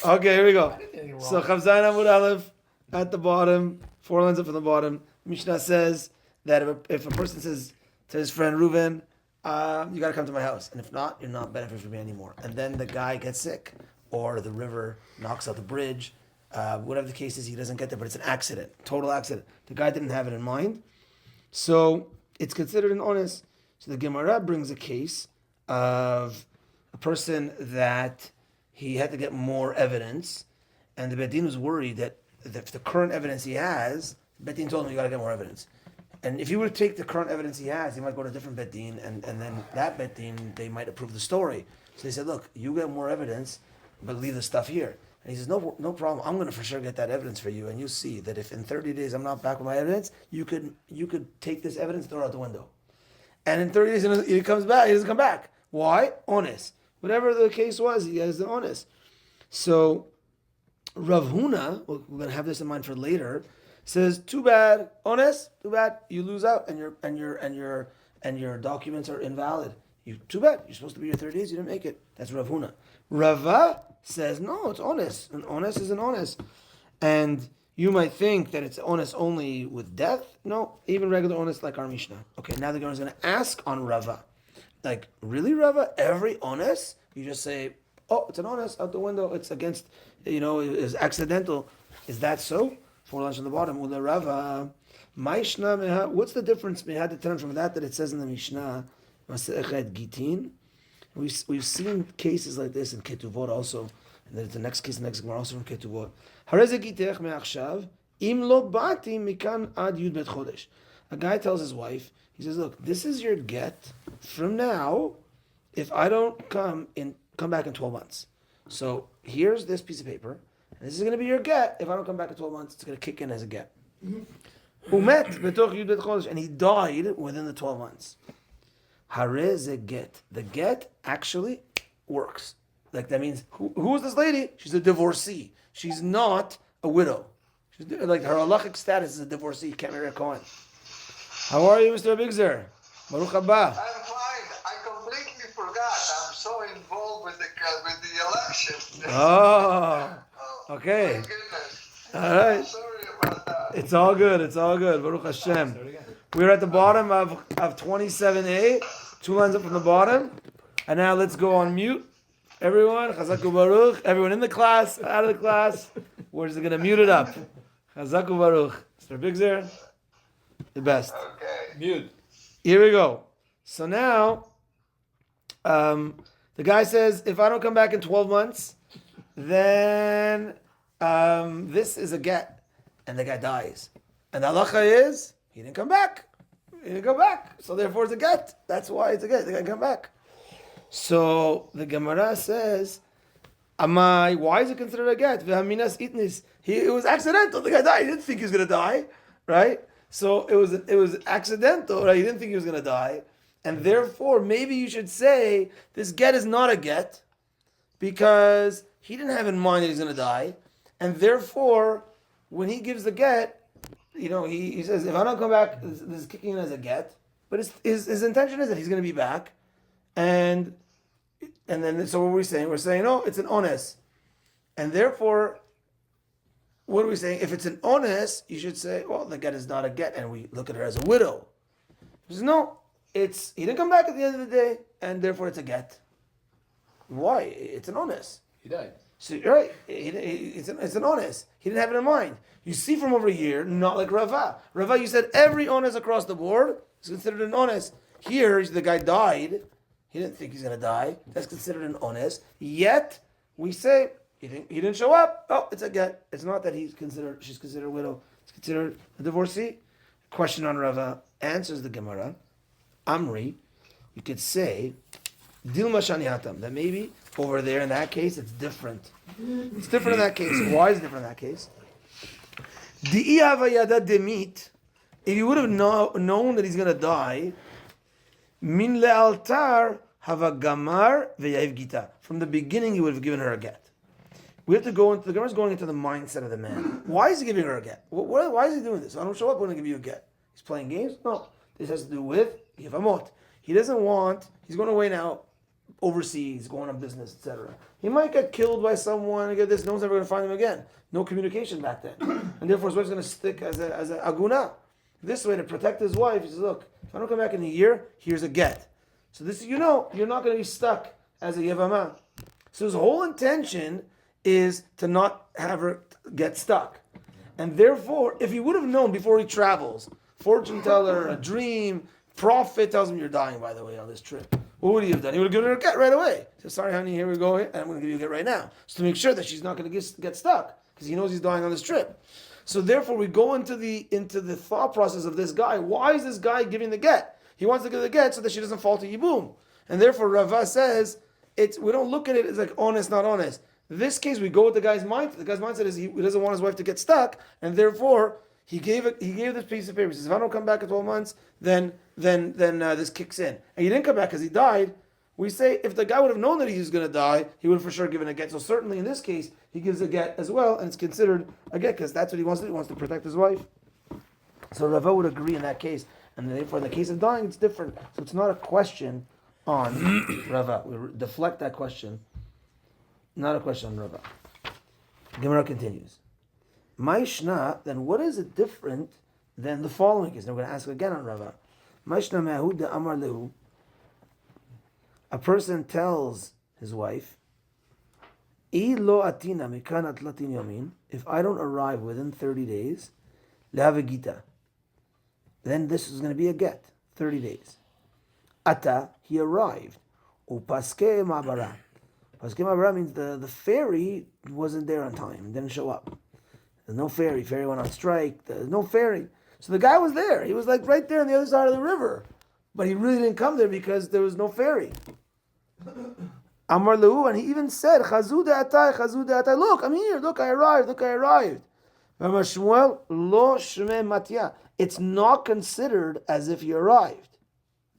Okay, here we go. I didn't do anything wrong. So Chav Zayin Amud Aleph at the bottom, 4 lines up from the bottom. Mishnah says that if a person says to his friend Reuven, you got to come to my house, and if not, you're not benefiting from me anymore. And then the guy gets sick, or the river knocks out the bridge, whatever the case is, he doesn't get there, but it's an accident, total accident. The guy didn't have it in mind, so it's considered an honest. So the Gemara brings a case of a person that he had to get more evidence, and the Beit Din was worried that if the current evidence he has, the Beit Din told him you got to get more evidence. And if he were to take the current evidence he has, he might go to a different Beit Din, and then that Beit Din, they might approve the story. So they said, look, you get more evidence, but leave the stuff here. And he says, no problem. I'm going to for sure get that evidence for you, and you'll see that if in 30 days I'm not back with my evidence, you could take this evidence and throw it out the window. And in 30 days he comes back. He doesn't come back. Why? Honest. Whatever the case was, he has the honest. So Rav Huna, we're going to have this in mind for later, says, too bad, honest, too bad, you lose out, and your documents are invalid. Too bad, you're supposed to be here 30 days, you didn't make it. That's Rav Huna. Rava says, no, it's honest. An honest is an honest. And you might think that it's honest only with death. No, even regular honest like our Mishnah. Okay, now the Gemara is going to ask on Rava. Like, really, Rava? Every honest? You just say, oh, it's an honest, out the window, it's against, it's accidental. Is that so? 4 lines on the bottom. Ula Rava. What's the difference from that it says in the Mishnah? Gitin. We've seen cases like this in Ketuvot also, and then the next case, the next Gemara also from Ketuvot. A guy tells his wife, he says, look, this is your get from now if I don't come back in 12 months. So here's this piece of paper, and this is going to be your get. If I don't come back in 12 months, it's going to kick in as a get. And he died within the 12 months. Get. The get actually works. Like that means, who is this lady? She's a divorcee. She's not a widow. She's like her halachic status is a divorcee. Can't marry a Kohen. How are you, Mr. Bigzer? Baruch haba. I'm fine. I completely forgot. I'm so involved with the election. Oh, okay. My goodness. All right. I'm sorry about that. It's all good. It's all good. Baruch Hashem. We're at the bottom of 27a, 2 lines up from the bottom. And now let's go on mute. Everyone, Chazaku Baruch. Everyone in the class, out of the class, we're just going to mute it up. Chazaku Baruch. Mr. Bigzer, the best. Okay. Mute. Here we go. So now, the guy says, if I don't come back in 12 months, then this is a get. And the guy dies. And the halacha is, he didn't come back. He didn't come back. So therefore it's a get. That's why it's a get. The guy come back. So the Gemara says, why is it considered a get? It was accidental. The guy died. He didn't think he was going to die. Right? So it was accidental. Right? He didn't think he was going to die. And therefore, maybe you should say, this get is not a get because he didn't have in mind that he's going to die. And therefore, when he gives the get, he says, if I don't come back, this is kicking in as a get. But his intention is that he's going to be back. And then, so what are we saying? We're saying, no, it's an honest. And therefore, what are we saying? If it's an honest, you should say, well, the get is not a get. And we look at her as a widow. He says, no, he didn't come back at the end of the day. And therefore, it's a get. Why? It's an honest. He died. So, right, it's an honest. He didn't have it in mind. You see from over here, not like Rava. Rava, you said every honest across the board is considered an honest. Here, the guy died. He didn't think he's going to die. That's considered an honest. Yet, we say, he didn't show up. Oh, it's a get. It's not that she's considered a widow. It's considered a divorcee. Question on Rava answers the Gemara. Amri, you could say, Dilma Shani Hatam, that maybe over there in that case it's different. It's different in that case. Why is it different in that case? If you would have known that he's going to die, min le'altar hava gamar ve'yav gita. From the beginning, he would have given her a get. We have to go into the Gemara is going into the mindset of the man. Why is he giving her a get? Why is he doing this? I don't show up, I'm going to give you a get. He's playing games? No. This has to do with yivamot. He doesn't want. He's going away now. overseas, going on business, etc. He might get killed by someone and get this. No one's ever going to find him again. No communication back then, and therefore his wife's going to stick as a aguna. This way to protect his wife. He says, "Look, if I don't come back in a year, here's a get." So this, you're not going to be stuck as a yevama. So his whole intention is to not have her get stuck, and therefore, if he would have known before he travels, fortune teller, a dream, prophet tells him you're dying, by the way, on this trip. What would he have done? He would have given her a get right away. He said, "Sorry, honey, here we go, and I'm going to give you a get right now," so to make sure that she's not going to get stuck, because he knows he's dying on this trip. So therefore, we go into the thought process of this guy. Why is this guy giving the get? He wants to give the get so that she doesn't fall to yibum. And therefore, Rava says we don't look at it as like honest, not honest. In this case, we go with the guy's mindset. The guy's mindset is he doesn't want his wife to get stuck, and therefore he gave this piece of paper. He says, "If I don't come back in 12 months, then this kicks in." And he didn't come back because he died. We say if the guy would have known that he was going to die, he would have for sure given a get. So certainly in this case, he gives a get as well, and it's considered a get because that's what he wants to do. He wants to protect his wife. So Rava would agree in that case, and therefore in the case of dying, it's different. So it's not a question on Rava. We deflect that question. Not a question on Rava. Gemara continues. Maishna, then what is it different than the following case? Now we're going to ask again on Rava. Maishna me'ahud amar lehu. A person tells his wife, "I lo atina mikan atlatin yamin." If I don't arrive within 30 days, le'ave gita. Then this is going to be a get. 30 days. Ata, he arrived. Upaske ma'bara. Paske ma'bara means the ferry wasn't there on time. Didn't show up. There's no ferry. Ferry went on strike. There's no ferry. So the guy was there. He was like right there on the other side of the river. But he really didn't come there because there was no ferry. Amar lehu, and he even said, "Chazu de'atai, look, I'm here. Look, I arrived. Amar Shmuel, lo shme matya. It's not considered as if you arrived.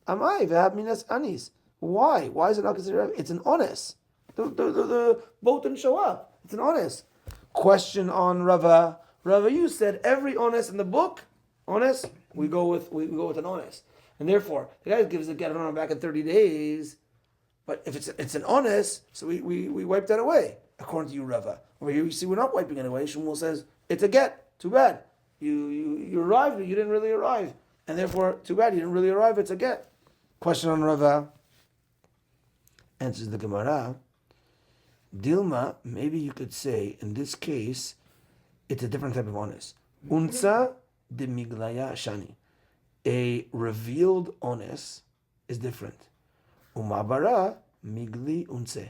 Amai v'hab minas anis. Why? Why is it not considered? It's an honest. The boat didn't show up. It's an honest. Question on Rava. Rava, you said every honest in the book, honest, we go with an honest. And therefore, the guy gives the get on back in 30 days. But if it's an honest, so we wipe that away, according to you, Rava. Over here, you see, we're not wiping it away. Shmuel says, it's a get. Too bad. You arrived, but you didn't really arrive. And therefore, too bad, you didn't really arrive. It's a get. Question on Rava. Answers the Gemara. Dilma, maybe you could say, in this case, it's a different type of honest. Unsa de miglaya shani. A revealed honest is different. Umabara migli unse.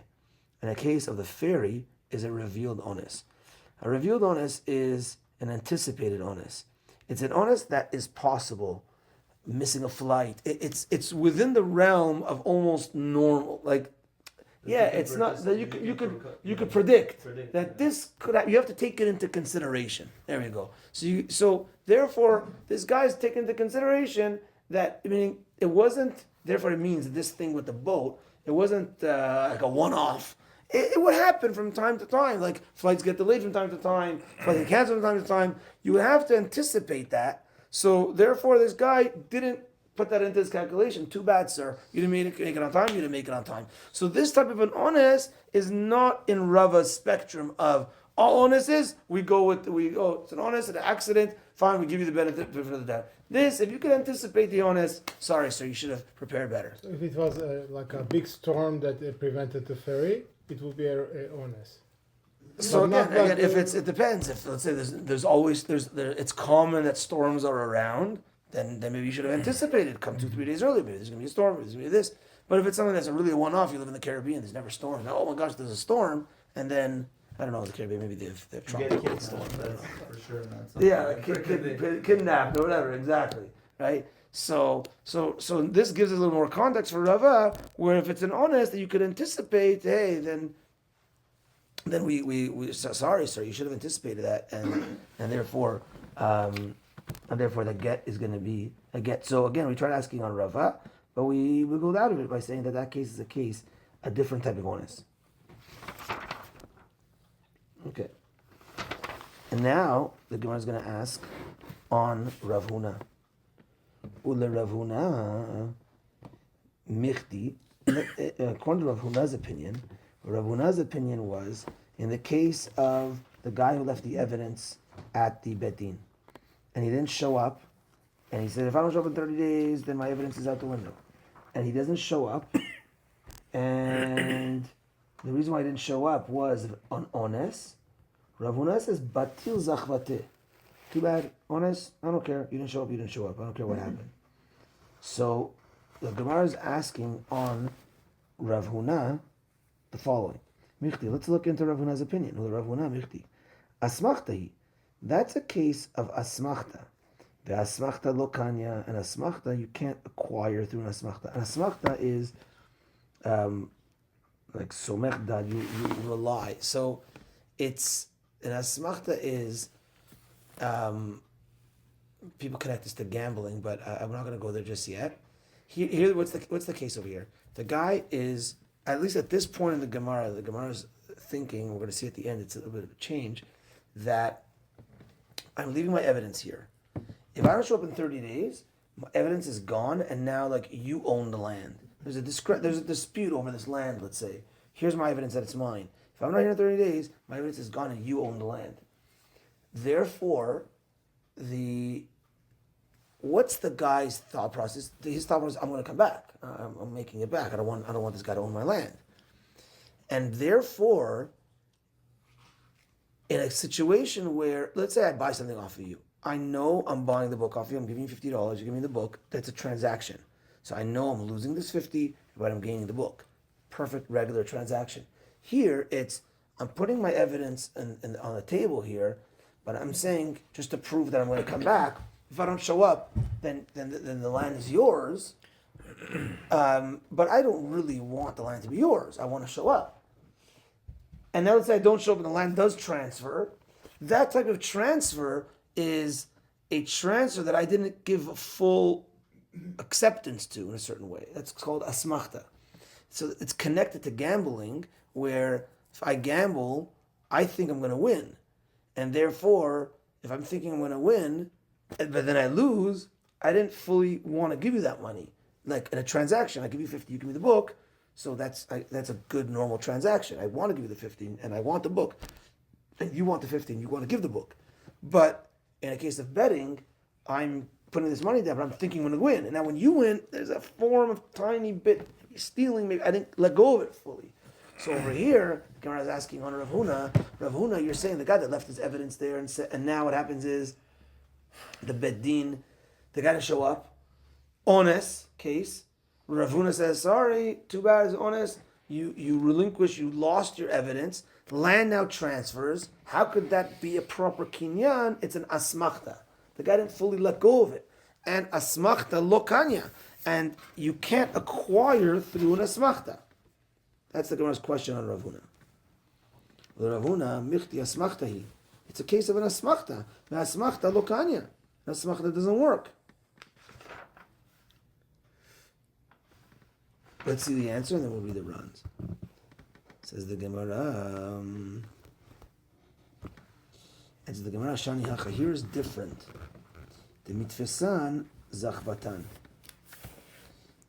In a case of the ferry, is a revealed honest. A revealed honest is an anticipated honest. It's an honest that is possible. Missing a flight. It's within the realm of almost normal. Like, yeah, it's not that you could predict that this could have, you have to take it into consideration. There we go. So therefore this guy's taken into consideration that, I mean, it wasn't. Therefore, it means this thing with the boat, it wasn't like a one-off. It would happen from time to time. Like flights get delayed from time to time, flights get canceled from time to time. You would have to anticipate that. So therefore, this guy didn't put that into his calculation. Too bad, sir. You didn't make it on time. You didn't make it on time. So this type of an honest is not in Rava's spectrum of all honest is it's an honest, an accident. Fine, we give you the benefit of the doubt. This, if you could anticipate the honest, sorry, sir, you should have prepared better. So if it was like a big storm that prevented the ferry, it would be a honest. So again, if it depends. If let's say it's common that storms are around, then maybe you should have anticipated. Come 2-3 days earlier. Maybe there's going to be a storm. There's going to be this. But if it's something that's a really one-off, you live in the Caribbean. There's never storms. Now, oh my gosh, there's a storm, and then I don't know the Caribbean. Maybe they've tropical storms. For sure, Kidnapped or whatever. Exactly. Right. So this gives us a little more context for Rava, where if it's an honest that you could anticipate, hey, then we sorry, sir, you should have anticipated that, and therefore the get is going to be a get. So again, we tried asking on Rava, but we wiggled out of it by saying that case is a different type of honest. Okay. And now the Gemara is going to ask on Rav Huna. Ule Rav Huna michti according to Rav Huna's opinion, was in the case of the guy who left the evidence at the Bet Din, and he didn't show up, and he said, if I don't show up in 30 days, then my evidence is out the window. And he doesn't show up, and the reason why he didn't show up was on Ones. Rav Huna says, Batil Zachvate. Too bad, Ones, I don't care. You didn't show up, you didn't show up. I don't care what happened. So the Gemara is asking on Rav Huna the following. Michti, let's look into Rav Huna's opinion. Rav Huna, Michti. Asmachtahi. That's a case of asmachta. The asmachta lokanya, and asmachta you can't acquire through an asmachta. An asmachta is like somech dad, you rely. So it's an asmachta is people connect this to gambling, but I'm not going to go there just yet. Here, what's the case over here? The guy is, at least at this point in the Gemara's thinking, we're going to see at the end, it's a little bit of a change, that I'm leaving my evidence here. If I don't show up in 30 days, my evidence is gone, and now like you own the land. There's a dispute over this land, let's say. Here's my evidence that it's mine. If I'm not here in 30 days, my evidence is gone and you own the land. Therefore, what's the guy's thought process? His thought process, I'm going to come back. I'm making it back. I don't want this guy to own my land. And therefore, in a situation where, let's say I buy something off of you. I know I'm buying the book off you. I'm giving you $50. You give me the book. That's a transaction. So I know I'm losing this 50, but I'm gaining the book. Perfect, regular transaction. Here, I'm putting my evidence on the table here, but I'm saying just to prove that I'm going to come back. If I don't show up, then the land is yours. But I don't really want the land to be yours. I want to show up. And now let's say I don't show up and the land does transfer. That type of transfer is a transfer that I didn't give a full acceptance to in a certain way. That's called asmachta. So it's connected to gambling, where if I gamble, I think I'm going to win. And therefore, if I'm thinking I'm going to win, but then I lose, I didn't fully want to give you that money. Like in a transaction, I give you 50, you give me the book. So that's a good normal transaction. I want to give you the 50 and I want the book. And you want the 50 and you want to give the book. But in a case of betting, I'm putting this money down, but I'm thinking I'm going to win. And now when you win, there's a form of tiny bit stealing. Maybe I didn't let go of it fully. So over here, Gemara is asking on Rav Huna, you're saying the guy that left his evidence there, and now what happens is the Bet Din, the guy didn't show up. Honest case. Rav Huna says, sorry, too bad, it's honest. You relinquish, you lost your evidence. Land now transfers. How could that be a proper kinyan? It's an asmachta. The guy didn't fully let go of it. And asmachta lokanya. And you can't acquire through an asmachta. That's the Gemara's question on Rav Huna. Rav Huna, michti asmachtahi. It's a case of an asmachta. An asmachta lokanya. An asmachta doesn't work. Let's see the answer, and then we'll read the runs. Says the Gemara. It's the Gemara Shani Hacha. Here is different. The mitfesan zachvatan.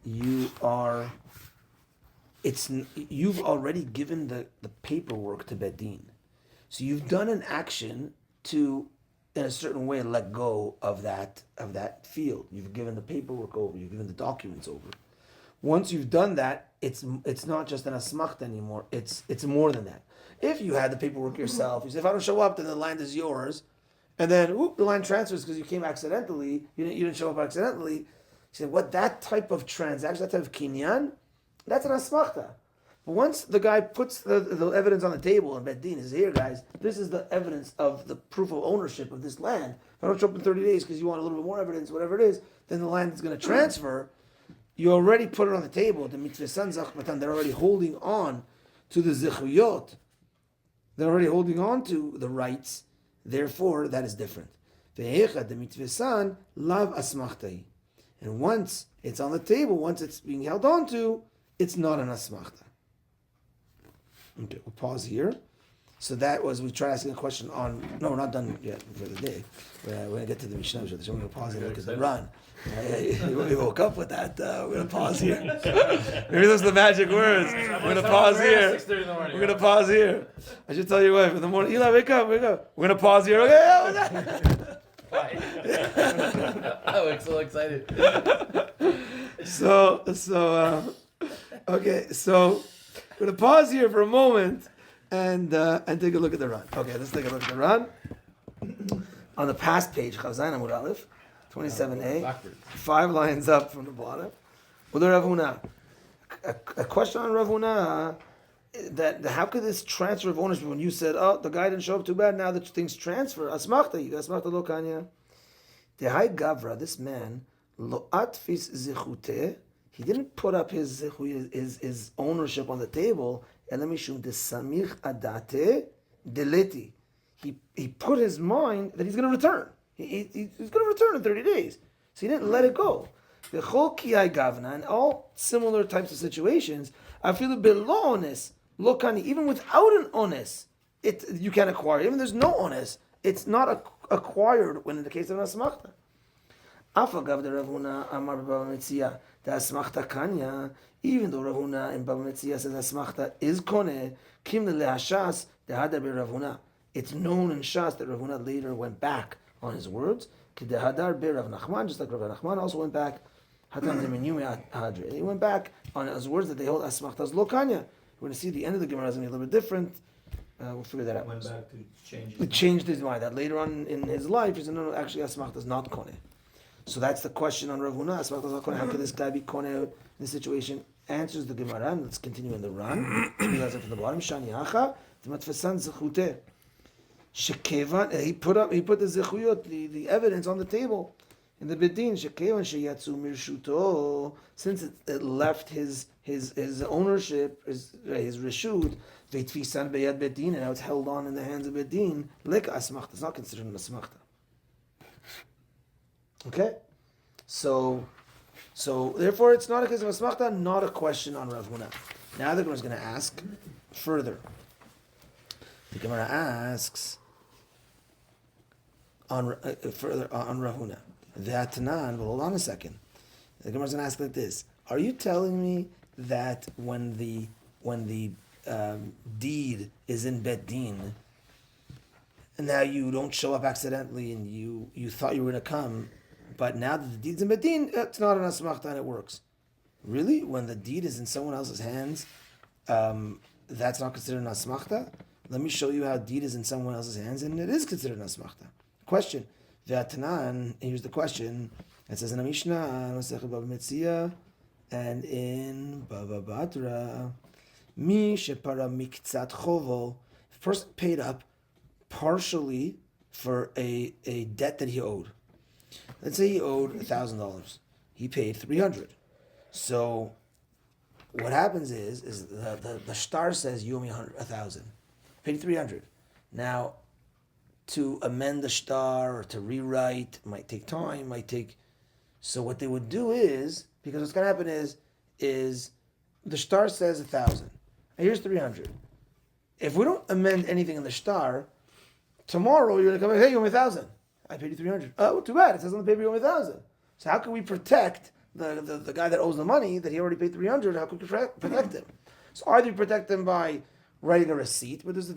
You've already given the paperwork to Bet Din. So you've done an action to, in a certain way, let go of that field. You've given the paperwork over. You've given the documents over. Once you've done that, it's not just an asmachta anymore. It's more than that. If you had the paperwork yourself, you say, if I don't show up, then the land is yours. And then, the land transfers because you came accidentally. You didn't show up accidentally. You said, what, that type of transaction, that type of kinyan, that's an asmachta. But once the guy puts the evidence on the table and Bet Din is here, guys, this is the evidence of the proof of ownership of this land. If I don't show up in 30 days because you want a little bit more evidence, whatever it is, then the land is going to transfer. You already put it on the table. The mitvesan zachmatan, they're already holding on to the zichuyot. They're already holding on to the rights. Therefore, that is different. Ve'echad the mitvesan lav asmachtai. And once it's on the table, once it's being held on to, it's not an asmachta. Okay, we'll pause here. So that was, we tried asking a question on, no, we're not done yet for the day. We're going to get to the Mishnah, so we're going to pause and look at the run. We woke up with that. We're going to pause here. Maybe those are the magic words. We're going to pause here. We're going to pause here. I should tell your wife in the morning, Eli, wake up. We're going to pause here. Okay. I'm so excited. Okay, so we're going to pause here for a moment and take a look at the run. Okay, let's take a look at the run. On the past page, Chavzayin Amud Aleph, 27a, 5 lines up from the bottom. Ula Rav Huna. A question on Rav Huna, that how could this transfer of ownership, when you said, oh, the guy didn't show up too bad, now that things transfer, asmachta, you got asmachta lo kanya. Dehai Gavra, this man, lo atfis zichute, he didn't put up his ownership on the table, elamishum de samich adate deleti. He put his mind that he's going to return. He's going to return in 30 days. So he didn't let it go. The whole kiyai gavna, and all similar types of situations, I feel a bit low honest. Lokani, even without an honest, you can't acquire. Even there's no honest, it's not acquired when in the case of an asmachta. Afagav the Ravuna Amar Baba Metzia, the asmachta kanya, even though Ravuna and Baba Metzia says asmachta is kone, kim le hashas the hadar be Ravuna. It's known in Shas that Rav Huna later went back on his words. Hadar be Rav Nachman, just like Rav Nachman also went back. He went back on his words that they hold asmachtas lo kanya. We're going to see the end of the Gemara is going to be a little bit different. We'll figure that out. Went back to change. He changed his mind. That later on in his life, he said, no, actually asmachta is not kone. So that's the question on Rav Huna. Asmachta is not kone. How could this guy be kone in this situation? Answers the Gemara. And let's continue in the run. From the bottom. Shani hacha t'matfesan zechuteh. He put the zechuyot, the evidence on the table in the bedin. Shekevan sheyatzu mirshuto, since it left his ownership, his reshut, veitfisan beyad bedin, and now it's held on in the hands of bedin. Leka asmachta, it's not considered an asmachta. Okay, so therefore it's not a case of asmachta, not a question on Rav Huna. Now the Gemara is going to ask further. The Gemara asks further on Rav Huna. V'atanan, but hold on a second. The Gemara is going to ask like this: are you telling me that when the deed is in Bet Din, and now you don't show up accidentally, and you thought you were going to come, but now that the deed's in Bet Din, it's not an asmachta and it works? Really? When the deed is in someone else's hands, that's not considered an asmachta? Let me show you how deed is in someone else's hands, and it is considered an asmachta. Question. V'atanan, here's the question. It says in a Mishnah, Masechet Bava Metzia, and in Bava Batra, Mi shepara miktzat chovo, the person paid up partially for a debt that he owed. Let's say he owed $1,000. He paid $300. So what happens is the star says you owe me $1,000. Paid $300. Now, to amend the shtar or to rewrite might take time. So what they would do is, because what's going to happen is the shtar says 1,000. Here's 300. If we don't amend anything in the shtar, tomorrow you're going to come and hey, you owe me 1,000. I paid you 300. Oh, too bad. It says on the paper you owe me 1,000. So how can we protect the guy that owes the money that he already paid 300? How can we protect him? So either you protect him by writing a receipt, but there's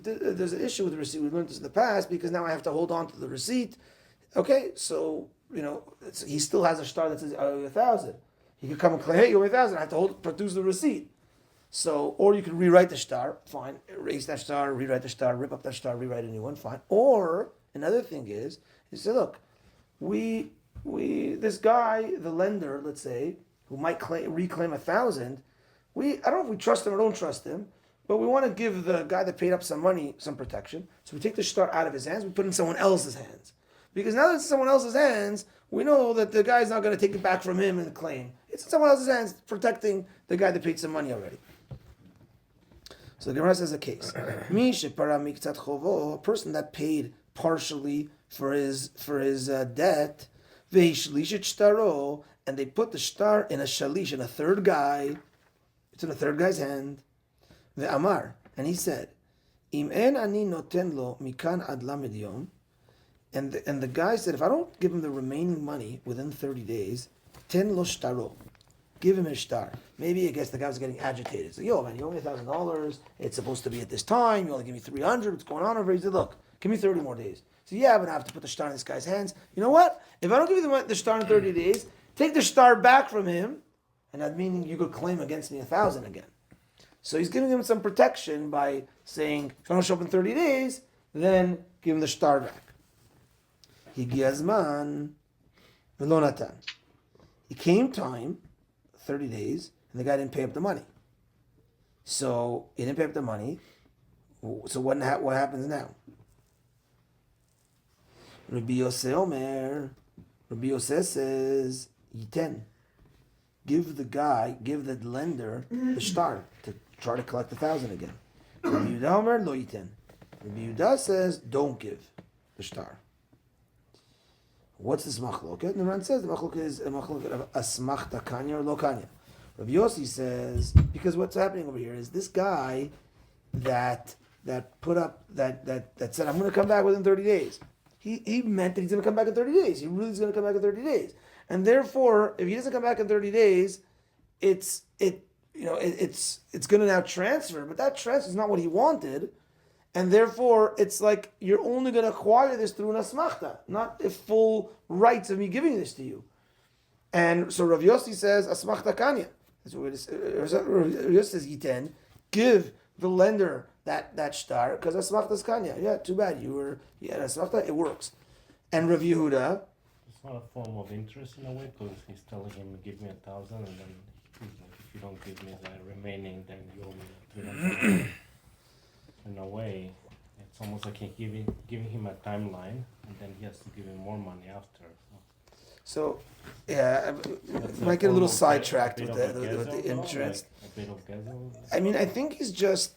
an issue with the receipt. We learned this in the past because now I have to hold on to the receipt. Okay, so he still has a shtar that says I owe you 1,000. He could come and claim, hey, you owe me 1,000. I have to produce the receipt. So, or you could rewrite the shtar, fine. Erase that shtar, rewrite the shtar, rip up that shtar, rewrite a new one, fine. Or another thing is you say, look, this guy, the lender, let's say, who might reclaim 1,000, I don't know if we trust him or don't trust him. But we want to give the guy that paid up some money some protection. So we take the shtar out of his hands, we put it in someone else's hands. Because now that it's in someone else's hands, we know that the guy's not going to take it back from him and claim. It's in someone else's hands, protecting the guy that paid some money already. So the Gemara says a case. A person that paid partially for his debt, and they put the shtar in a shalish, in a third guy. It's in a third guy's hand. The Amar, and he said, Im en ani noten lo mikan ad lamed yom. And the guy said, if I don't give him the remaining money within 30 days, ten lo shtaro. Give him his star. Maybe I guess the guy was getting agitated. So, yo, man, you owe me $1,000. It's supposed to be at this time. You only give me 300. What's going on over here? He said, look, give me 30 more days. So, yeah, but I have to put the star in this guy's hands. You know what? If I don't give you the star in 30 days, take the star back from him, and that meaning you could claim against me 1,000 again. So he's giving him some protection by saying, if I don't show up in 30 days, then give him the star back. Higiazman velonatan. It came time, 30 days, and the guy didn't pay up the money. So he didn't pay up the money. So what happens now? Rabbi Yosef Omer. Rabbi Yosef says, Yiten. Give the lender the star to try to collect 1,000 again. Rabbi Yehuda Omer lo Yiten. Rabbi Yehuda says, don't give the star. What's this machloket? The Ran says the machloket is a machloket of asmachta kanya or lo kanya. Rabbi Yossi says, because what's happening over here is this guy that put up that said, I'm going to come back within 30 days. He meant that he's going to come back in 30 days. He really is going to come back in 30 days. And therefore, if he doesn't come back in 30 days, it's going to now transfer, but that transfer is not what he wanted. And therefore, it's like you're only going to acquire this through an asmachta, not the full rights of me giving this to you. And so Rav Yossi says, asmachta kanya. That's what it is. Rav Yossi says, Yiten, give the lender that star, because asmachta kanya. Yeah, too bad. You had asmachta, it works. And Rav Yehuda, it's not a form of interest in a way, because he's telling him, give me 1,000, and then he's like, if you don't give me the remaining, then you owe me 300. In a way, it's almost like he's giving him a timeline, and then he has to give him more money after. So, yeah, I might get a little sidetracked with the interest. Like a bit of gazel. I mean, I think he's just,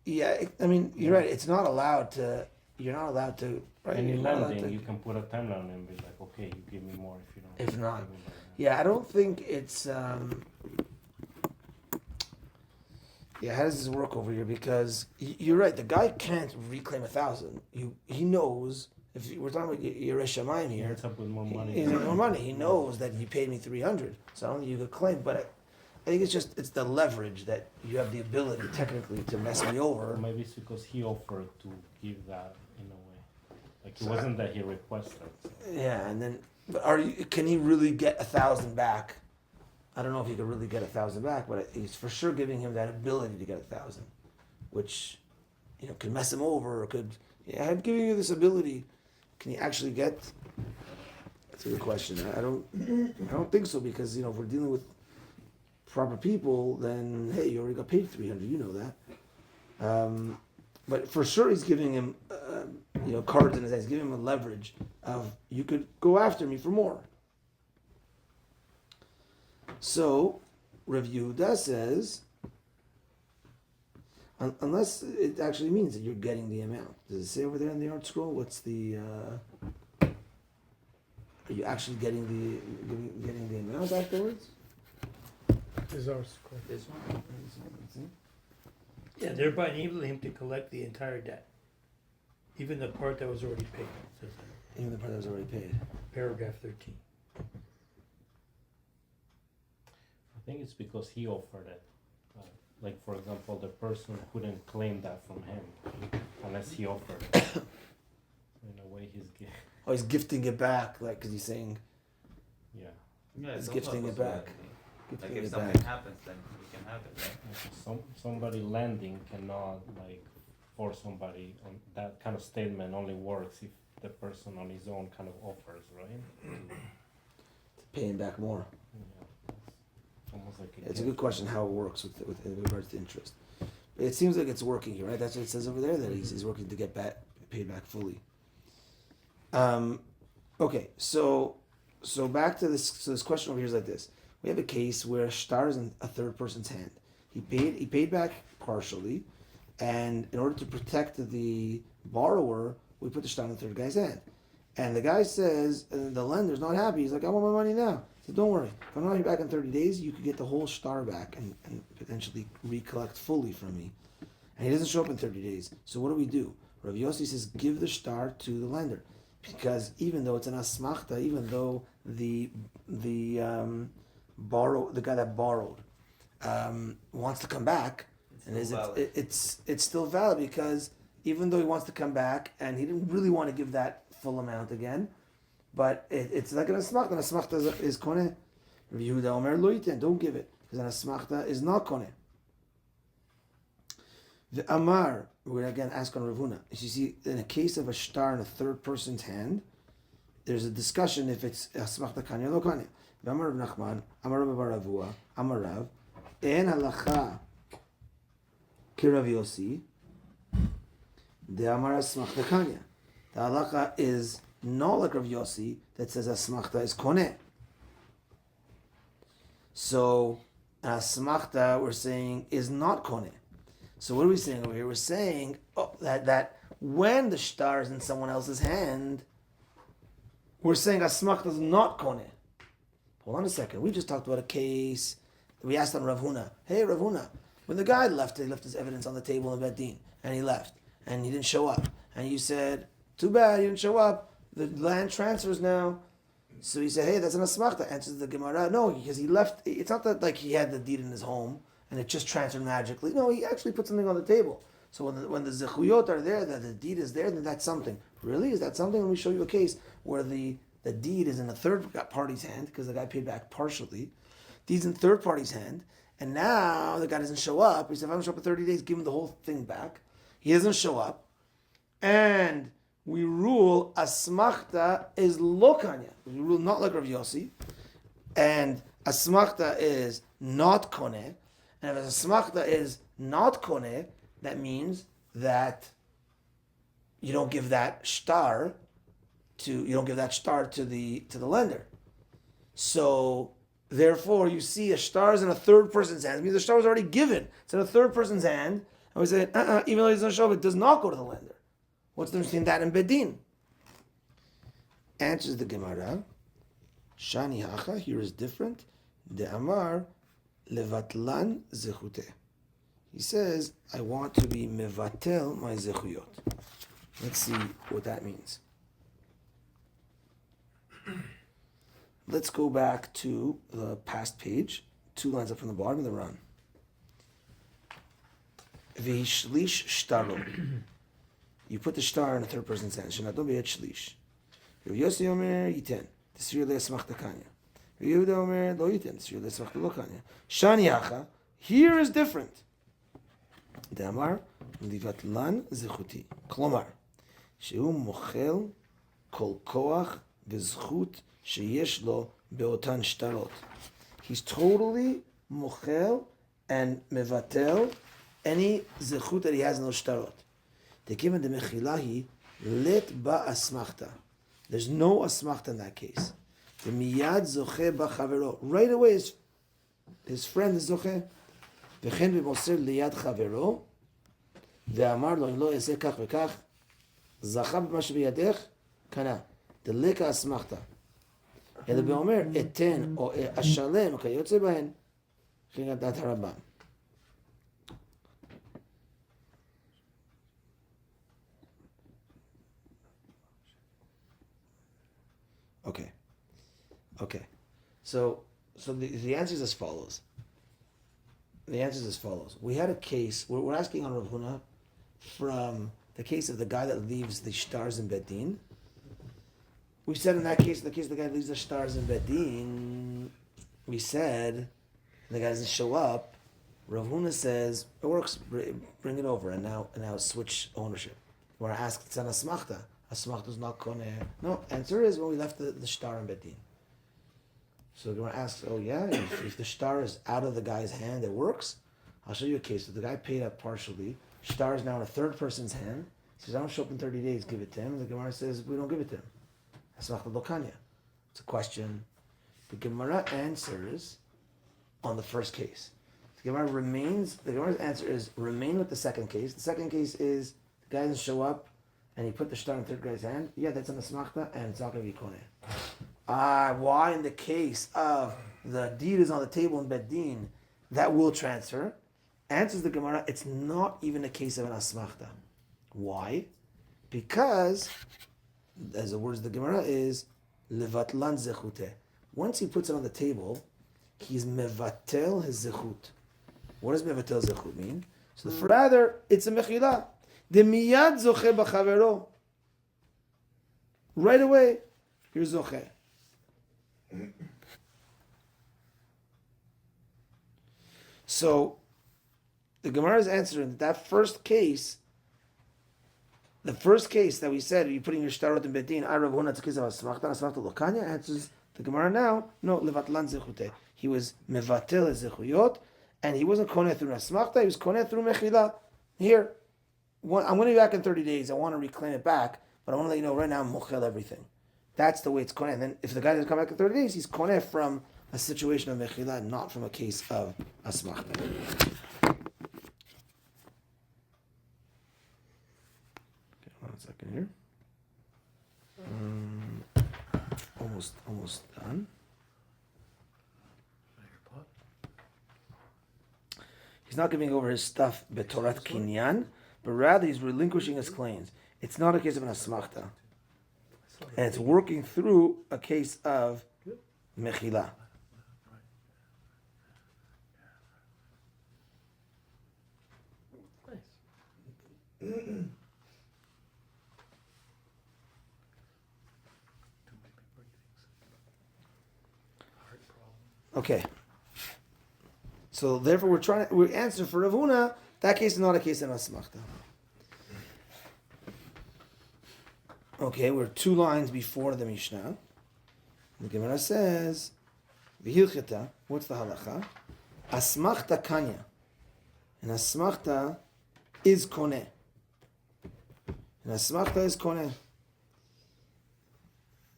yeah. I mean, you're right. It's not allowed to. You're not allowed to. Right? And You're in not allowed lending, to- you can put a timeline and be like, okay, you give me more if you don't. If not. give me more. Yeah, I don't think it's. Yeah, how does this work over here? Because you're right. The guy can't reclaim 1,000. He knows. If we're talking about Yeresh Shamayim He here, ends up with more money. he's more money. He knows that he paid me 300, so I don't think you could claim. But I think it's the leverage that you have the ability technically to mess me over. Or maybe it's because he offered to give that in a way. Like it wasn't that he requested. So. Yeah, and then but can he really get 1,000 back? I don't know if he could really get 1,000 back, but he's for sure giving him that ability to get 1,000, which could mess him over or could. Yeah, I'm giving you this ability. Can he actually get? That's a good question. I don't think so, because if we're dealing with proper people, then hey, you already got paid 300. You know that. But for sure, he's giving him cards in his hands. He's giving him a leverage of you could go after me for more. So, Rav Yehuda says, unless it actually means that you're getting the amount. Does it say over there in the art scroll? What's the? Are you actually getting the amount afterwards? Is our score. This one. Yeah, thereby enabling him to collect the entire debt, even the part that was already paid. Says that. Even the part that was already paid. Paragraph 13. I think it's because he offered it. Like for example, the person couldn't claim that from him unless he offered it. So in a way, He's gifting it back, like because he's saying yeah. Yeah, he's it's gifting also it back. Like Gifting if it something back. happens, then we can have it, right? Somebody lending cannot like force somebody on that kind of statement. Only works if the person on his own kind of offers, right? Paying back more. Yeah, it's almost like It's a good question how it works with in regards to interest. It seems like it's working here, right? That's what it says over there, that he's working to get paid back fully. Okay, so back to this. So this question over here is like this: we have a case where shtar is in a third person's hand. He paid back partially, and in order to protect the borrower, we put the shtar in the third guy's hand. And the guy says, and the lender's not happy. He's like, I want my money now. He said, don't worry. If I'm not here back in 30 days, you could get the whole shtar back and potentially recollect fully from me. and he doesn't show up in 30 days. So what do we do? Rav Yossi says, give the shtar to the lender, because even though it's an asmachta, even though the guy that borrowed wants to come back, it's still valid, because even though he wants to come back and he didn't really want to give that full amount again, but it's like an asmachta. An asmachta is koneh. Rav Yehuda Omer lo yiten, don't give it, because an asmachta is not koneh. The Amar, we're going to again ask on Rav Huna. You see, in a case of a shtar in a third person's hand, there's a discussion if it's asmachta kanya lo kanya. Amar Rav Nachman, Amar Rav Bar Avua, Amar Rav, en halacha ki Rav Yossi, the Amar asmachta kanya. The halacha is not like Rav Yossi that says asmachta is koneh. So asmachta, we're saying, is not koneh. So what are we saying over here? We're saying that when the shtar is in someone else's hand, we're saying asmachta is not koneh. Hold on a second. We just talked about a case. We asked on Rav Huna. Hey, Rav Huna, when the guy left, he left his evidence on the table in Beit Din, and he left, and he didn't show up. And you said, too bad, he didn't show up. The land transfers now. So he said, hey, that's an asmachta. Answers the Gemara, no, because he left. It's not that like he had the deed in his home and it just transferred magically. No, he actually put something on the table. So when the zechuyot are there, that the deed is there, then that's something. Really? Is that something? Let me show you a case where the deed is in a third party's hand, because the guy paid back partially. Deed's in third party's hand, and now the guy doesn't show up. He said, if I don't show up in 30 days, give him the whole thing back. He doesn't show up. And we rule asmachta is lokanya. We rule not like Rav Yossi. And asmachta is not koneh. And if a asmachta is not koneh, that means that you don't give that shtar to the lender. So therefore, you see a shtar is in a third person's hand. It means the shtar was already given. It's in a third person's hand. And we say, even though he doesn't show up, it does not go to the lender. What's the difference between that and bedin? Answers the Gemara. Shani hacha, here is different. De amar levatlan zechute. He says, I want to be mevatel my zechuyot. Let's see what that means. Let's go back to the past page, 2 lines up from the bottom of the run. V'ishlish shtaro. You put the shtar in a third person's hand. Shenadon be'et shlish. Rav Yossi omer yiten. T'svir le'asmachta kanya. Rav Yehuda omer lo yiten. T'svir le'asmachta lo kanya. Shani hacha. Here is different. Damar livat lan zechuti. Klomar. Shehu mochel kol koach v'zchut sheyesh lo be'otan shtarot. He's totally mochel and mevatel any zechut that he has in those shtarot. They give him the mechilahi let ba asmachta. There's no asmachta in that case. The miyad zoche ba chavero. Right away, his friend is zoche. V'chen b'moser liyad chavero. Ve'amar lo lo eseh kach v'kach. Zacha b'ma shebiyadech kana. The leka asmachta. אלא באומר, אתן או אשלם, כיוצא בהן, מבחינת דעת הרמב"ם. Okay. So the answer is as follows. We had a case, we're asking on Rav Huna from the case of the guy that leaves the shtars in Beit Din. We said in that case, the guy leaves the shtars in Beit Din, we said the guy doesn't show up. Rav Huna says it works. Bring it over, and now switch ownership. When I ask, it's an asmachta. Asmachta is not koneh. No, answer is when we left the shtar in Beit Din. So we're going to ask, oh yeah, if the shtar is out of the guy's hand, it works. I'll show you a case. So the guy paid up partially. Shtar is now in a third person's hand. He says, I don't show up in 30 days, give it to him. And the Gemara says, we don't give it to him. Asmachta lo kanya. It's a question. The Gemara answers on the first case. The Gemara's answer is remain with the second case. The second case is the guy doesn't show up and he put the shtar in the third guy's hand. Yeah, that's an asmachta and it's not going to be koneh. Why in the case of the deed is on the table in Beit Din, that will transfer, Answers the Gemara, it's not even a case of an asmachta. Why? Because, as the words of the Gemara is, levatlan zechute. Once he puts it on the table, he's mevatel his zechut. What does mevatel zechut mean? So rather, it's a mechila. The miyad zoche b'chavero. Right away, you're zoche. So, the Gemara is answering that first case. The first case that we said, you're putting your shtarot in bedin, Arav Huna tzkiz of asmachta, asmachta lokanya, answers the Gemara now, no, levatlan zechute. He was mevatel zechuyot, and he wasn't koneh through asmachta, he was koneh through mechila. Here, I'm going to be back in 30 days, I want to reclaim it back, but I want to let you know right now, I'm mochel everything. That's the way it's koneh. And then if the guy doesn't come back in 30 days, he's koneh from a situation of mechila, not from a case of asmachta. One second here. Almost done. He's not giving over his stuff betorat kinyan, but rather he's relinquishing his claims. It's not a case of an asmachta, and it's working through a case of mechila. Okay. So therefore, we're answering for Rav Huna. That case is not a case of asmachta. Okay, we're 2 lines before the Mishnah. The Gemara says, "V'hilcheta." What's the halacha? Asmachta kanya, and asmachta is koneh. And asmachta is koneh.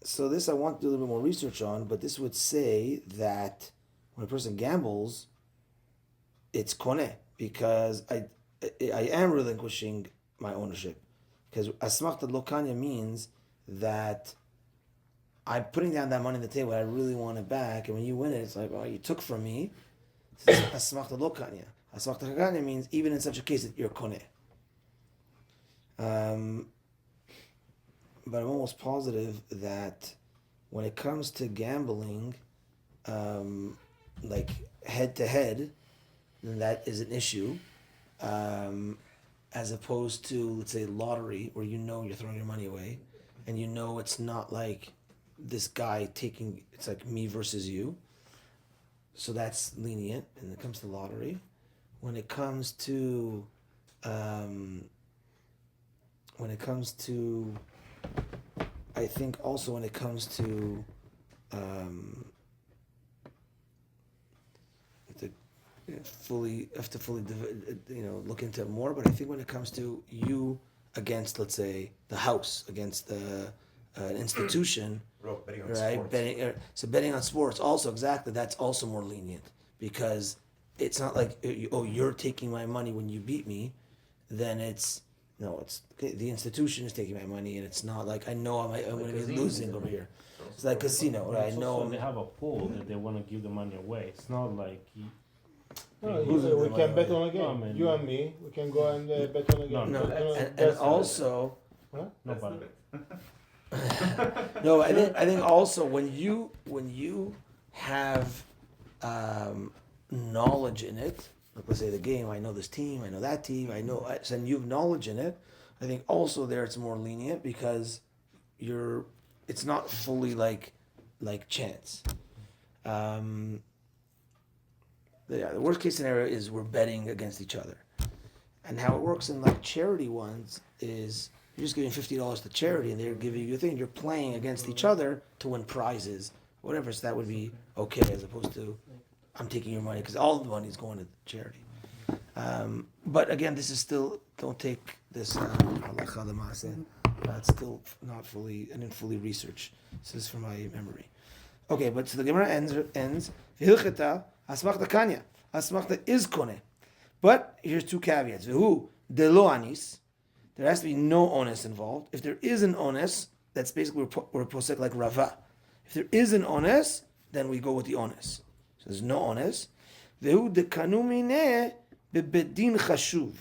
So this I want to do a little bit more research on, but this would say that when a person gambles, it's koneh, because I am relinquishing my ownership. Because asmachta lokanya means that I'm putting down that money on the table, I really want it back, and when you win it, it's like, oh, you took from me. Asmachta lokanya. Asmachta kanya means even in such a case that you're koneh. But I'm almost positive that when it comes to gambling, like head to head, then that is an issue, as opposed to, let's say, lottery, where you know you're throwing your money away, and you know it's not like this guy taking, it's like me versus you. So that's lenient, and it comes to lottery. When it comes to, I think also when it comes to have to fully look into it more. But I think when it comes to you against, let's say, the house, against the an institution, Betting on right? sports. So betting on sports also, exactly, that's also more lenient, because it's not like, oh, you're taking my money when you beat me. Then it's okay, the institution is taking my money, and it's not like I know I'm going to be losing over here. It's like casino, right? I Also, know. they have a pool that they want to give the money away. It's not like No, Who's we the can money? bet on a game. No, I mean- You and me, we can go and bet on a game. No, No, Bet on a- and that's- also, nobody. no, I think also when you have knowledge in it, like let's say the game, I know this team, I know that team, and you have knowledge in it. I think also there it's more lenient, because it's not fully like chance. The worst case scenario is we're betting against each other, and how it works in like charity ones is you're just giving $50 to charity, and they're giving you a thing. You're playing against each other to win prizes, whatever. So that would be okay, as opposed to I'm taking your money, because all the money is going to charity. But again, this is still, don't take this halacha l'maaseh. That's still not fully. I didn't fully research. This is from my memory. Okay, but so the Gemara ends v'hilcheta asmachta kanya. Asmachta is koneh. But here's 2 caveats. V'hu de lo anis. There has to be no onus involved. If there is an onus, that's basically we're posek like Rava. If there is an onus, then we go with the onus. So there's no onus. V'hu de kanu mineh bebedin chashuv,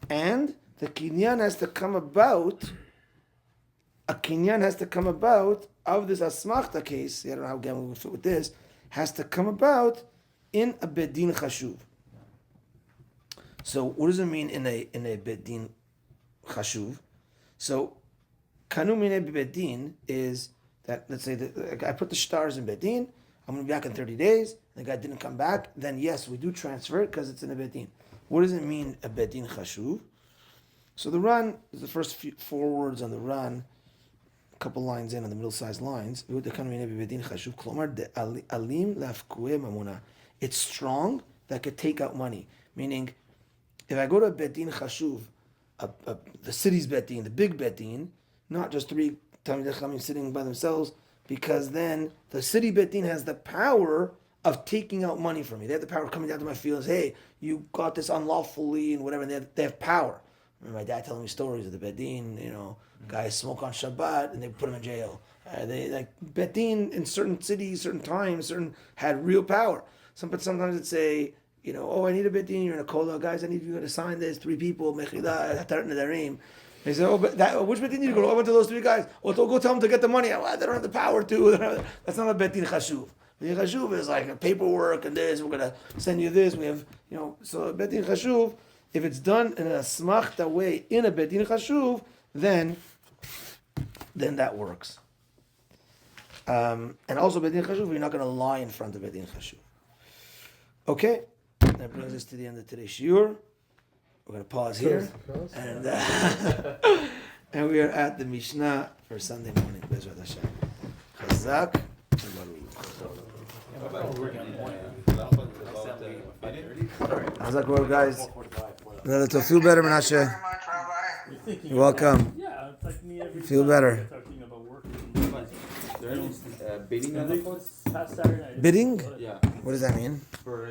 and the kinyan has to come about. A kinyan has to come about of this asmachta case. I don't know how again we would fit with this. Has to come about in a bedin chashuv. So what does it mean in a bedin chashuv? So kanu mine bedin is that, let's say that I put the stars in bedin. I'm going to be back in 30 days. The guy didn't come back. Then yes, we do transfer it because it's in a bedin. What does it mean a bedin chashuv? So the run is the first four words on the run. Couple lines in on the middle-sized lines. It's strong that could take out money. Meaning, if I go to a bedin chashuv, the city's bedin, the big bedin, not just three Talmidei Chachamim sitting by themselves, because then the city bedin has the power of taking out money from me. They have the power of coming down to my field and say, hey, you got this unlawfully and whatever. And they have power. I remember my dad telling me stories of the bedin, guys smoke on Shabbat and they put them in jail. They like bedin in certain cities, certain times, had real power. But sometimes it'd say, oh, I need a bedin. You're in a kola, guys. I need you to sign this. 3 people, mechila, nedarim. They say, oh, but which bedin did you go to? I went to those 3 guys. Oh, go tell them to get the money. Well, they don't have the power to. That's not a bedin chashuv. Bedin chashuv is like paperwork and this. We're gonna send you this. We have, so bedin chashuv. If it's done in a smachta way in a bedin chashuv, then that works. And also bedin chashuv, you're not going to lie in front of bedin chashuv. Okay, that brings us to the end of today's shiur. We're going to pause here, and and we are at the Mishnah for Sunday morning. Bezrat Hashem. Chazak and Baruch. Chazak, well, guys. To feel better, Menashe. Thank you very much, Rabbi. You're welcome. Yeah, it's like me every Feel time better. talking about working. There is bidding on the Past Saturday night. Bidding? Yeah, What does that mean? for